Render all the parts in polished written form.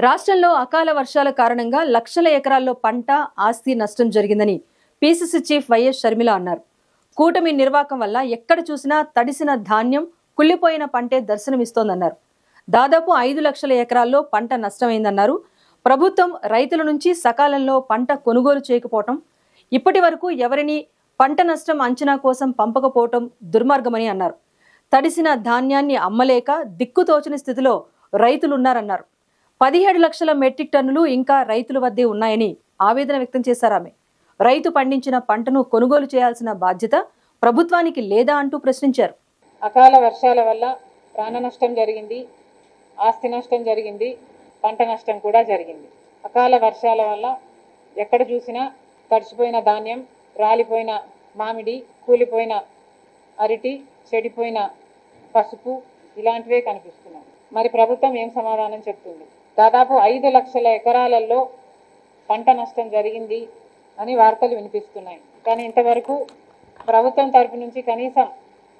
రాష్ట్రంలో అకాల వర్షాల కారణంగా లక్షల ఎకరాల్లో పంట ఆస్తి నష్టం జరిగిందని పీసీసీ చీఫ్ వైఎస్ షర్మిల అన్నారు. కూటమి నిర్వాకం వల్ల ఎక్కడ చూసినా తడిసిన ధాన్యం, కుళ్లిపోయిన పంటే దర్శనమిస్తోందన్నారు. దాదాపు 5 లక్షల ఎకరాల్లో పంట నష్టమైందన్నారు. ప్రభుత్వం రైతుల నుంచి సకాలంలో పంట కొనుగోలు చేయకపోవటం, ఇప్పటి వరకు ఎవరిని పంట నష్టం అంచనా కోసం పంపకపోవటం దుర్మార్గమని అన్నారు. తడిసిన ధాన్యాన్ని అమ్మలేక దిక్కుతోచని స్థితిలో రైతులున్నారన్నారు. 17 లక్షల మెట్రిక్ టన్నులు ఇంకా రైతుల వద్దే ఉన్నాయని ఆవేదన వ్యక్తం చేశారు ఆమె. రైతు పండించిన పంటను కొనుగోలు చేయాల్సిన బాధ్యత ప్రభుత్వానికి లేదా అంటూ ప్రశ్నించారు. అకాల వర్షాల వల్ల ప్రాణ నష్టం జరిగింది, ఆస్తి నష్టం జరిగింది, పంట నష్టం కూడా జరిగింది. అకాల వర్షాల వల్ల ఎక్కడ చూసినా తడిచిపోయిన ధాన్యం, రాలిపోయిన మామిడి, కూలిపోయిన అరటి, చెడిపోయిన పసుపు ఇలాంటివే కనిపిస్తున్నాయి. మరి ప్రభుత్వం ఏం సమాధానం చెప్తుంది? దాదాపు 5 లక్షల ఎకరాలలో పంట నష్టం జరిగింది అని వార్తలు వినిపిస్తున్నాయి. కానీ ఇంతవరకు ప్రభుత్వం తరపు నుంచి కనీసం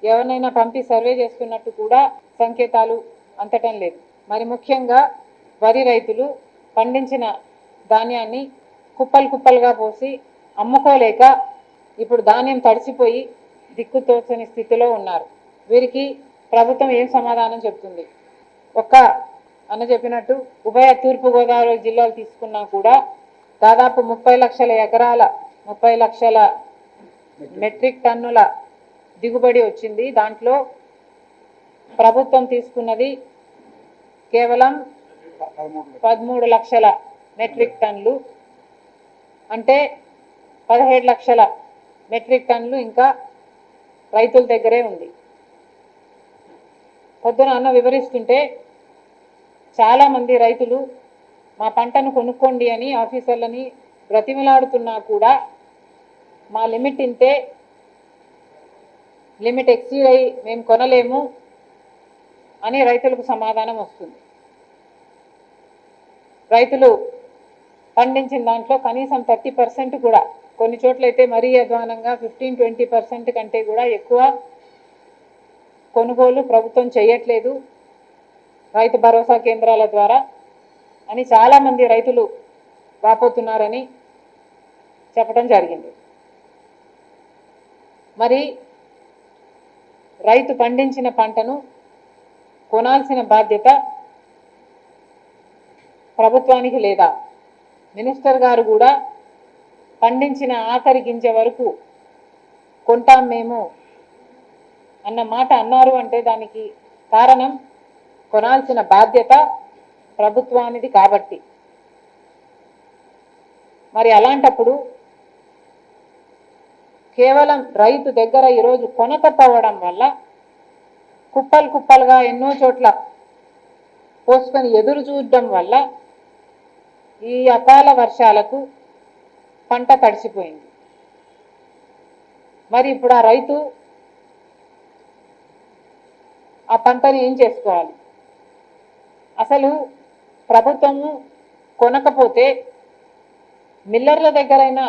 ఎవరినైనా పంపి సర్వే చేస్తున్నట్టు కూడా సంకేతాలు అందటం లేదు. మరి ముఖ్యంగా వరి రైతులు పండించిన ధాన్యాన్ని కుప్పలు కుప్పలుగా పోసి అమ్ముకోలేక ఇప్పుడు ధాన్యం తడిసిపోయి దిక్కుతోచని స్థితిలో ఉన్నారు. వీరికి ప్రభుత్వం ఏం సమాధానం చెప్తుంది? అన్న చెప్పినట్టు ఉభయ తూర్పుగోదావరి జిల్లాలు తీసుకున్నా కూడా దాదాపు 30 లక్షల ఎకరాల 30 లక్షల మెట్రిక్ టన్నుల దిగుబడి వచ్చింది. దాంట్లో ప్రభుత్వం తీసుకున్నది కేవలం 13 లక్షల మెట్రిక్ టన్నులు, అంటే 17 లక్షల మెట్రిక్ టన్నులు ఇంకా రైతుల దగ్గరే ఉంది. పొద్దున అన్న వివరిస్తుంటే చాలామంది రైతులు మా పంటను కొనుక్కోండి అని ఆఫీసర్లని బ్రతిమలాడుతున్నా కూడా మా లిమిట్ ఇంతే, లిమిట్ ఎక్సీడ్ అయ్యి మేము కొనలేము అని రైతులకు సమాధానం వస్తుంది. రైతులు పండించిన దాంట్లో కనీసం 30% కూడా, కొన్ని చోట్లయితే మరీ అధ్వానంగా 15-20% కంటే కూడా ఎక్కువ కొనుగోలు ప్రభుత్వం చేయట్లేదు రైతు భరోసా కేంద్రాల ద్వారా అని చాలామంది రైతులు వాపోతున్నారని చెప్పడం జరిగింది. మరి రైతు పండించిన పంటను కొనాల్సిన బాధ్యత ప్రభుత్వానికి లేదా? మినిస్టర్ గారు కూడా పండించిన ఆఖరి గింజ వరకు కొంటాం మేము అన్న మాట అన్నారు. అంటే దానికి కారణం కొనాల్సిన బాధ్యత ప్రభుత్వానిది కాబట్టి. మరి అలాంటప్పుడు కేవలం రైతు దగ్గర ఈరోజు కొనకపోవడం వల్ల కుప్పలు కుప్పలుగా ఎన్నో చోట్ల పోసుకొని ఎదురు చూడడం వల్ల ఈ అకాల వర్షాలకు పంట తడిసిపోయింది. మరి ఇప్పుడు ఆ రైతు ఆ పంటని ఏం చేసుకోవాలి? అసలు ప్రభుత్వము కొనకపోతే మిల్లర్ల దగ్గరైనా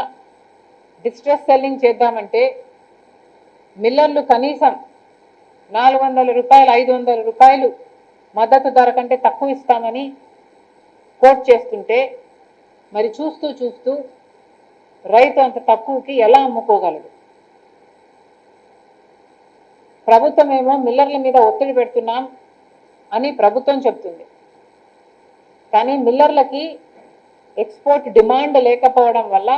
డిస్ట్రెస్ సెల్లింగ్ చేద్దామంటే మిల్లర్లు కనీసం 400 రూపాయలు 500 రూపాయలు మద్దతు ధర కంటే తక్కువ ఇస్తామని కోట్ చేస్తుంటే మరి చూస్తూ చూస్తూ రైతు అంత తక్కువకి ఎలా అమ్ముకోగలడు? ప్రభుత్వం ఏమో మిల్లర్ల మీద ఒత్తిడి పెడుతున్నాం అని ప్రభుత్వం చెప్తుంది. కానీ మిల్లర్లకి ఎక్స్పోర్ట్ డిమాండ్ లేకపోవడం వల్ల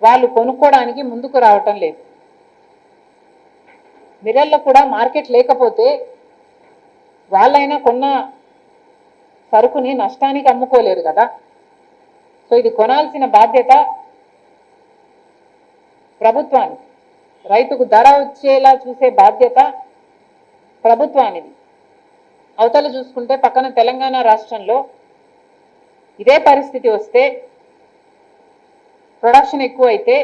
వాళ్ళు కొనుక్కోవడానికి ముందుకు రావటం లేదు. మిల్లర్లకు కూడా మార్కెట్ లేకపోతే వాళ్ళైనా కొన్న సరుకుని నష్టానికి అమ్ముకోలేరు కదా. సో ఇది కొనాల్సిన బాధ్యత ప్రభుత్వానికి, రైతుకు ధర వచ్చేలా చూసే బాధ్యత ప్రభుత్వానిది. అవతల చూసుకుంటే పక్కన తెలంగాణ రాష్ట్రంలో ఇదే పరిస్థితి వస్తే, ప్రొడక్షన్ ఎక్కువైతే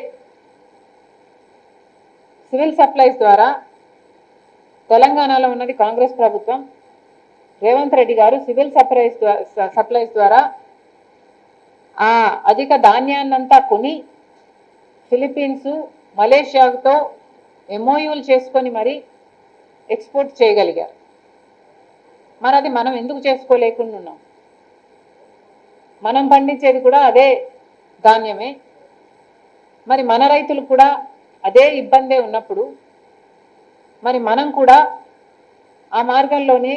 సివిల్ సప్లైస్ ద్వారా, తెలంగాణలో ఉన్నది కాంగ్రెస్ ప్రభుత్వం, రేవంత్ రెడ్డి గారు సివిల్ సప్లైస్ ద్వారా ఆ అధిక ధాన్యాన్నంతా కొని ఫిలిప్పీన్స్, మలేషియాతో ఎంఓయూలు చేసుకొని మరి ఎక్స్పోర్ట్ చేయగలిగారు. మరి అది మనం ఎందుకు చేసుకోలేకుండా ఉన్నాం? మనం పండించేది కూడా అదే ధాన్యమే. మరి మన రైతులు కూడా అదే ఇబ్బందే ఉన్నప్పుడు మరి మనం కూడా ఆ మార్గంలోనే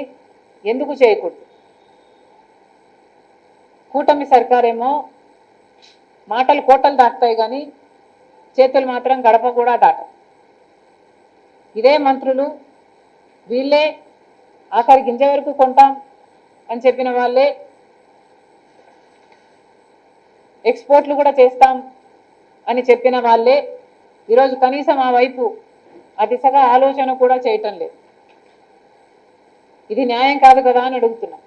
ఎందుకు చేయకూడదు? కూటమి సర్కారేమో మాటలు కోటలు దాటుతాయి కానీ చేతులు మాత్రం గడప కూడా దాటవు. ఇదే మంత్రులు వీళ్ళే ఆఖరి గింజ వరకు కొంటాం అని చెప్పిన వాళ్ళే ఎక్స్పోర్ట్లు కూడా చేస్తాం అని చెప్పిన వాళ్ళే ఈరోజు కనీసం ఆ వైపు ఆ దిశగా ఆలోచన కూడా చేయటం లేదు. ఇది న్యాయం కాదు కదా అని అడుగుతున్నాం.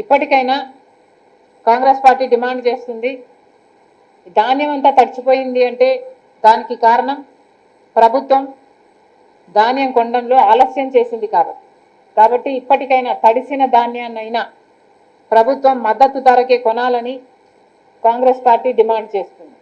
ఇప్పటికైనా కాంగ్రెస్ పార్టీ డిమాండ్ చేస్తుంది, ధాన్యం అంతా తడిచిపోయింది అంటే దానికి కారణం ప్రభుత్వం ధాన్యం కొనడంలో ఆలస్యం చేసింది కాబట్టి ఇప్పటికైనా తడిసిన ధాన్యాన్నైనా ప్రభుత్వం మద్దతు ధరకే కొనాలని కాంగ్రెస్ పార్టీ డిమాండ్ చేస్తుంది.